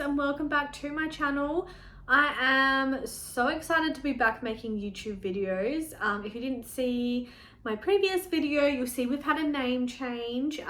and welcome back to my channel. I am so excited to be back making YouTube videos. If you didn't see my previous video, you'll see we've had a name change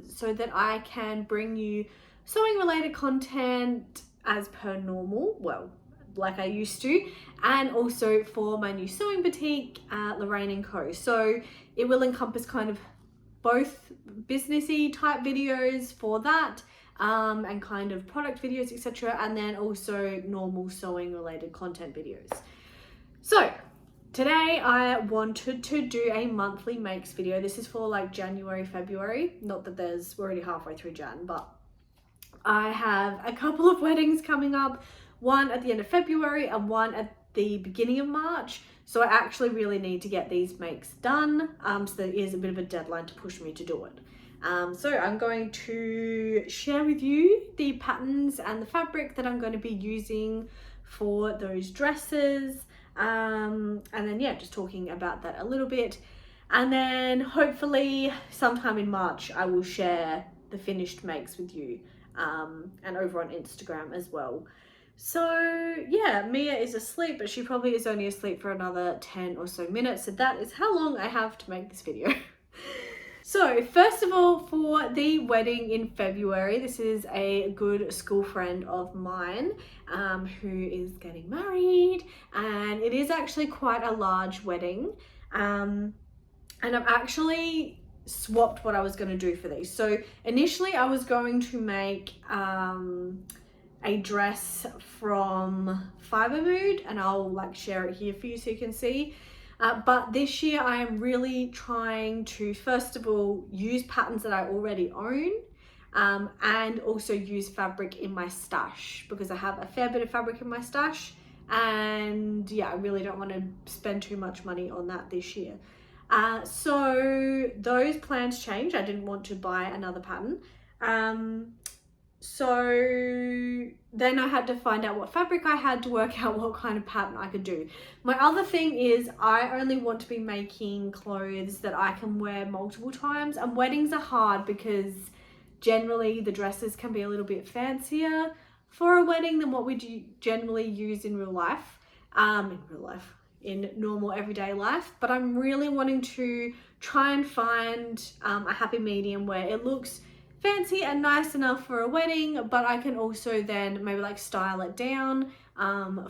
so that I can bring you sewing related content as per normal, well, like I used to, and also for my new sewing boutique, Lorraine & Co. So it will encompass kind of both businessy type videos for that, and kind of product videos, etc., and then also normal sewing related content videos. So today I wanted to do a monthly makes video. This is for like January, February, not that we're already halfway through Jan, but I have a couple of weddings coming up, one at the end of February and one at the beginning of March. So I actually really need to get these makes done, so there is a bit of a deadline to push me to do it. So I'm going to share with you the patterns and the fabric that I'm going to be using for those dresses, and then yeah, just talking about that a little bit, and then hopefully sometime in March I will share the finished makes with you, and over on Instagram as well. So yeah, Mia is asleep, but she probably is only asleep for another 10 or so minutes, so that is how long I have to make this video. So first of all, for the wedding in February, this is a good school friend of mine who is getting married, and it is actually quite a large wedding, and I've actually swapped what I was going to do for these. So initially I was going to make a dress from Fiber Mood, and I'll like share it here for you so you can see. But this year I am really trying to, first of all, use patterns that I already own, and also use fabric in my stash, because I have a fair bit of fabric in my stash, and yeah, I really don't want to spend too much money on that this year. So those plans changed. I didn't want to buy another pattern. So then I had to find out what fabric I had to work out what kind of pattern I could do. My other thing is I only want to be making clothes that I can wear multiple times, and weddings are hard because generally the dresses can be a little bit fancier for a wedding than what we do generally use in real life, in normal everyday life. But I'm really wanting to try and find a happy medium where it looks fancy and nice enough for a wedding, but I can also then maybe like style it down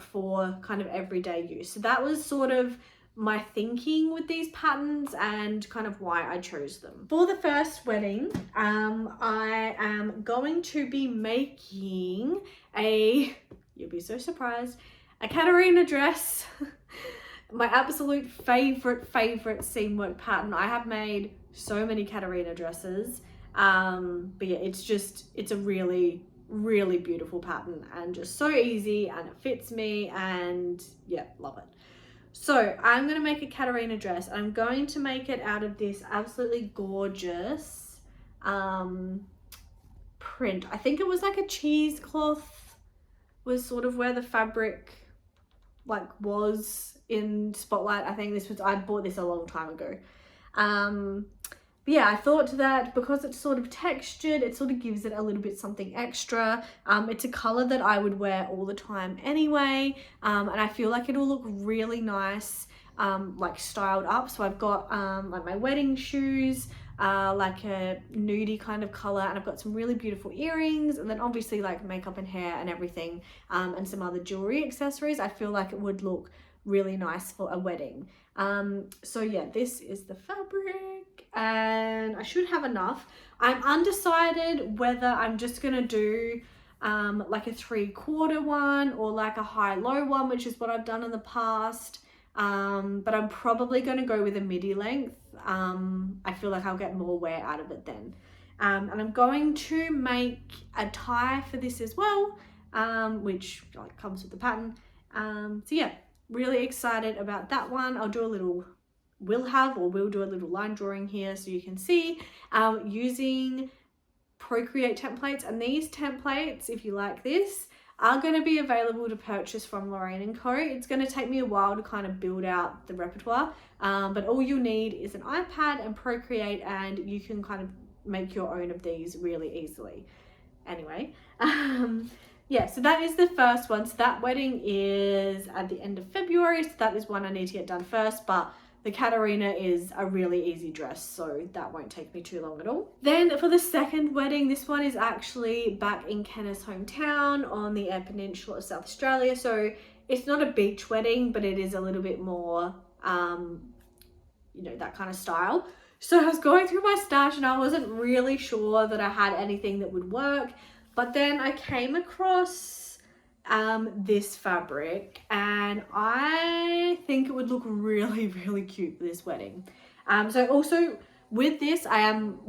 for kind of everyday use. So that was sort of my thinking with these patterns and kind of why I chose them. For the first wedding, I am going to be making you'll be so surprised, a Katarina dress. My absolute favorite seam work pattern. I have made so many Katarina dresses. But yeah, it's a really beautiful pattern and just so easy, and it fits me, and yeah, love it. So I'm going to make a Katarina dress. I'm going to make it out of this absolutely gorgeous print. I think it was like a cheesecloth was sort of where the fabric like was in Spotlight. I think I bought this a long time ago. But yeah, I thought that because it's sort of textured, it sort of gives it a little bit something extra. It's a color that I would wear all the time anyway, and I feel like it'll look really nice, like styled up. So I've got like my wedding shoes, like a nudie kind of color, and I've got some really beautiful earrings, and then obviously like makeup and hair and everything, and some other jewelry accessories. I feel like it would look really nice for a wedding. So yeah, this is the fabric, and I should have enough. I'm undecided whether I'm just gonna do like a 3/4 one or like a high-low one, which is what I've done in the past, but I'm probably gonna go with a midi length. I feel like I'll get more wear out of it then, and I'm going to make a tie for this as well, which like comes with the pattern. So yeah, really excited about that one. We'll do a little line drawing here so you can see, using Procreate templates. And these templates, if you like this, are going to be available to purchase from Lorraine & Co. It's going to take me a while to kind of build out the repertoire, but all you'll need is an iPad and Procreate, and you can kind of make your own of these really easily. Anyway, yeah, so that is the first one. So that wedding is at the end of February. So that is one I need to get done first, but the Katarina is a really easy dress, so that won't take me too long at all. Then for the second wedding, this one is actually back in Kenneth's hometown on the Eyre Peninsula of South Australia. So it's not a beach wedding, but it is a little bit more, you know, that kind of style. So I was going through my stash and I wasn't really sure that I had anything that would work. But then I came across this fabric and I think it would look really, really cute for this wedding. So also with this, I'm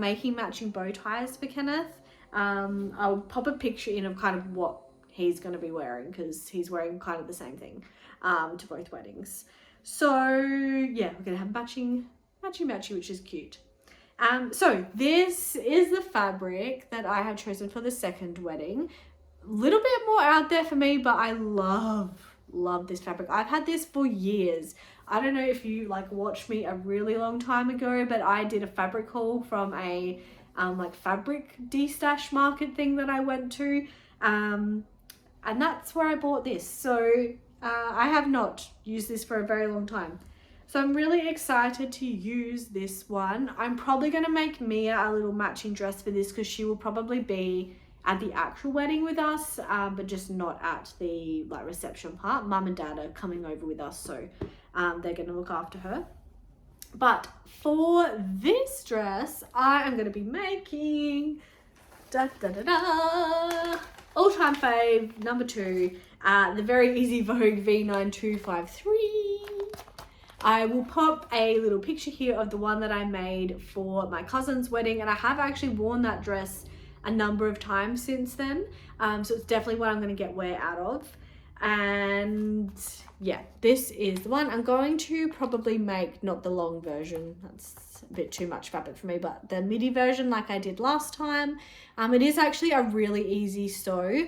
making matching bow ties for Kenneth. I'll pop a picture in of kind of what he's going to be wearing because he's wearing kind of the same thing to both weddings. So yeah, we're going to have matching, which is cute. So this is the fabric that I have chosen for the second wedding. Little bit more out there for me, but I love this fabric. I've had this for years. I don't know if you like watched me a really long time ago, but I did a fabric haul from a like fabric de-stash market thing that I went to, and that's where I bought this. So I have not used this for a very long time. So I'm really excited to use this one. I'm probably going to make Mia a little matching dress for this because she will probably be at the actual wedding with us, but just not at the like reception part. Mum and Dad are coming over with us, so they're going to look after her. But for this dress, I am going to be making all-time fave number 2, the Very Easy Vogue V9253. I will pop a little picture here of the one that I made for my cousin's wedding, and I have actually worn that dress a number of times since then, so it's definitely what I'm going to get wear out of. And yeah, this is the one. I'm going to probably make not the long version, that's a bit too much fabric for me, but the midi version like I did last time. It is actually a really easy sew.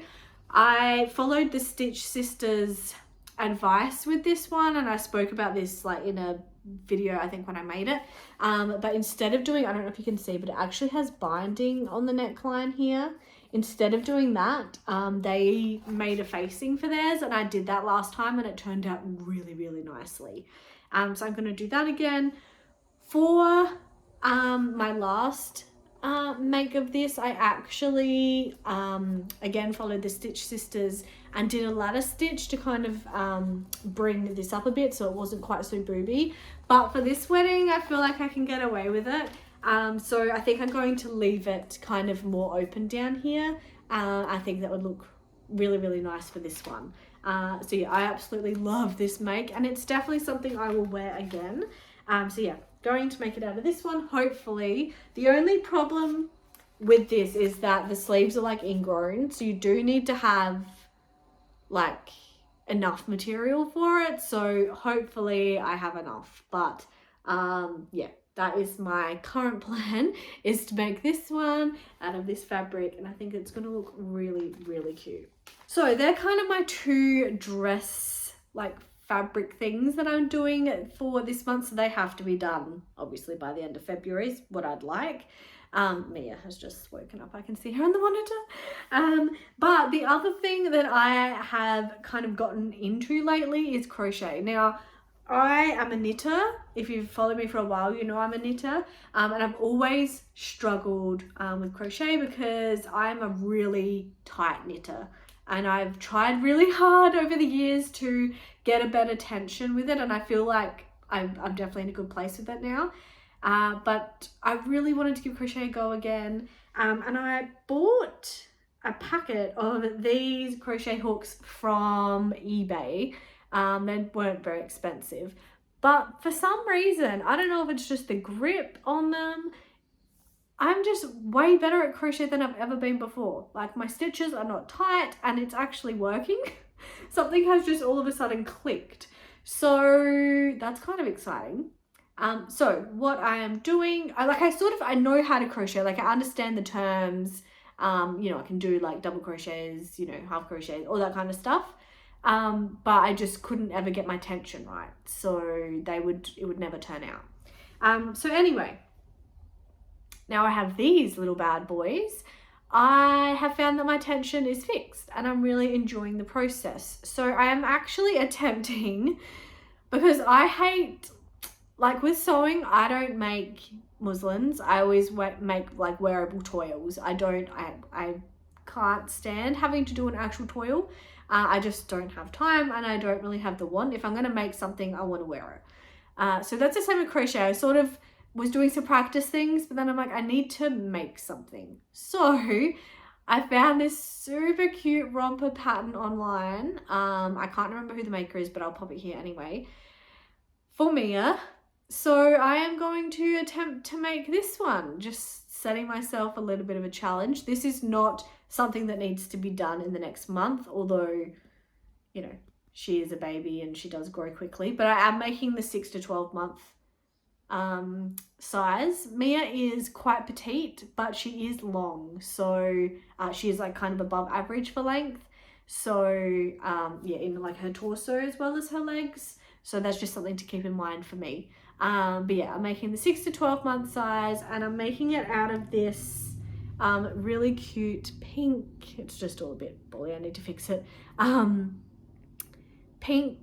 I followed the Stitch Sisters advice with this one, and I spoke about this like in a video I think when I made it, but instead of doing, I don't know if you can see, but it actually has binding on the neckline here. Instead of doing that, they made a facing for theirs, and I did that last time and it turned out really, really nicely. So I'm going to do that again. For my last make of this, I actually again followed the Stitch Sisters and did a ladder stitch to kind of bring this up a bit so it wasn't quite so booby. But for this wedding, I feel like I can get away with it. So I think I'm going to leave it kind of more open down here. I think that would look really, really nice for this one. So yeah, I absolutely love this make, and it's definitely something I will wear again. So yeah, going to make it out of this one, hopefully. The only problem with this is that the sleeves are like ingrown, so you do need to have like enough material for it. So hopefully I have enough, but yeah, that is my current plan, is to make this one out of this fabric, and I think it's going to look really, really cute. So they're kind of my 2 dress like fabric things that I'm doing for this month, so they have to be done obviously by the end of February is what I'd like. Mia has just woken up, I can see her on the monitor. But the other thing that I have kind of gotten into lately is crochet. Now, I am a knitter. If you've followed me for a while, you know I'm a knitter, and I've always struggled with crochet because I'm a really tight knitter, and I've tried really hard over the years to get a better tension with it, and I feel like I'm definitely in a good place with it now. But I really wanted to give crochet a go again, and I bought a packet of these crochet hooks from eBay. They weren't very expensive, but for some reason, I don't know if it's just the grip on them, I'm just way better at crochet than I've ever been before. Like, my stitches are not tight and it's actually working. Something has just all of a sudden clicked. So that's kind of exciting. So what I am doing, I know how to crochet, like I understand the terms, you know, I can do like double crochets, you know, half crochets, all that kind of stuff. But I just couldn't ever get my tension right. So it would never turn out. So anyway, now I have these little bad boys. I have found that my tension is fixed and I'm really enjoying the process. So I am actually attempting, because I hate, like with sewing, I don't make muslins. I always make like wearable toils. I can't stand having to do an actual toil. I just don't have time and I don't really have the want. If I'm going to make something, I want to wear it. So that's the same with crochet. I sort of was doing some practice things, but then I'm like, I need to make something. So I found this super cute romper pattern online. I can't remember who the maker is, but I'll pop it here anyway, for Mia. So I am going to attempt to make this one, just setting myself a little bit of a challenge. This is not something that needs to be done in the next month, although, you know, she is a baby and she does grow quickly, but I am making the 6 to 12 month size. Mia is quite petite, but she is long, so she is like kind of above average for length. So yeah, in like her torso as well as her legs. So that's just something to keep in mind for me. But yeah, I'm making the 6 to 12 month size and I'm making it out of this really cute pink. It's just all a bit bully, I need to fix it. Pink,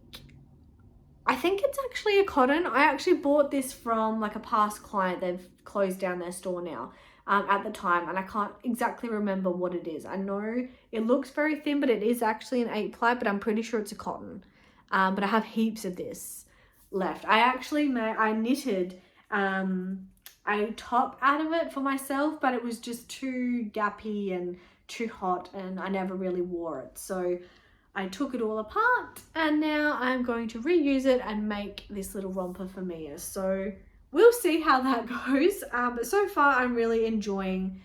I think it's actually a cotton. I actually bought this from like a past client. They've closed down their store now at the time, and I can't exactly remember what it is. I know it looks very thin, but it is actually an 8-ply, but I'm pretty sure it's a cotton. But I have heaps of this left. I knitted a top out of it for myself, but it was just too gappy and too hot and I never really wore it. So I took it all apart and now I'm going to reuse it and make this little romper for Mia. So we'll see how that goes. But so far I'm really enjoying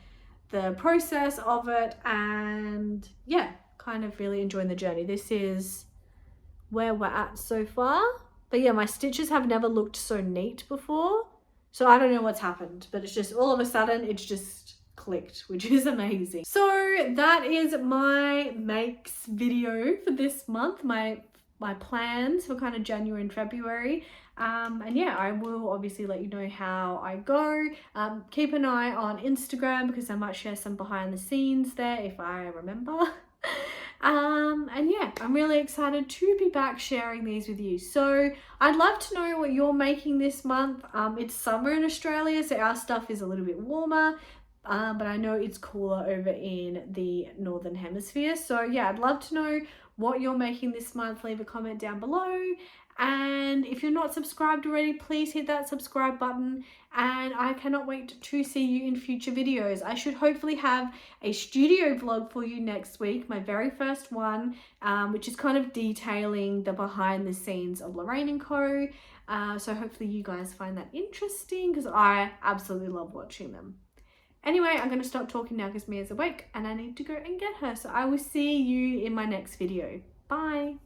the process of it and yeah, kind of really enjoying the journey. This is where we're at so far. But yeah, my stitches have never looked so neat before. So I don't know what's happened, but it's just all of a sudden it's just clicked, which is amazing. So that is my makes video for this month, my plans for kind of January and February. And yeah, I will obviously let you know how I go. Keep an eye on Instagram because I might share some behind the scenes there if I remember. And yeah, I'm really excited to be back sharing these with you. So I'd love to know what you're making this month. It's summer in Australia, so our stuff is a little bit warmer, but I know it's cooler over in the Northern Hemisphere. So yeah, I'd love to know what you're making this month. Leave a comment down below. And if you're not subscribed already, please hit that subscribe button. And I cannot wait to see you in future videos. I should hopefully have a studio vlog for you next week, my very first one, which is kind of detailing the behind the scenes of Lorraine & Co. So hopefully you guys find that interesting because I absolutely love watching them. Anyway, I'm going to stop talking now because Mia's awake and I need to go and get her. So I will see you in my next video. Bye.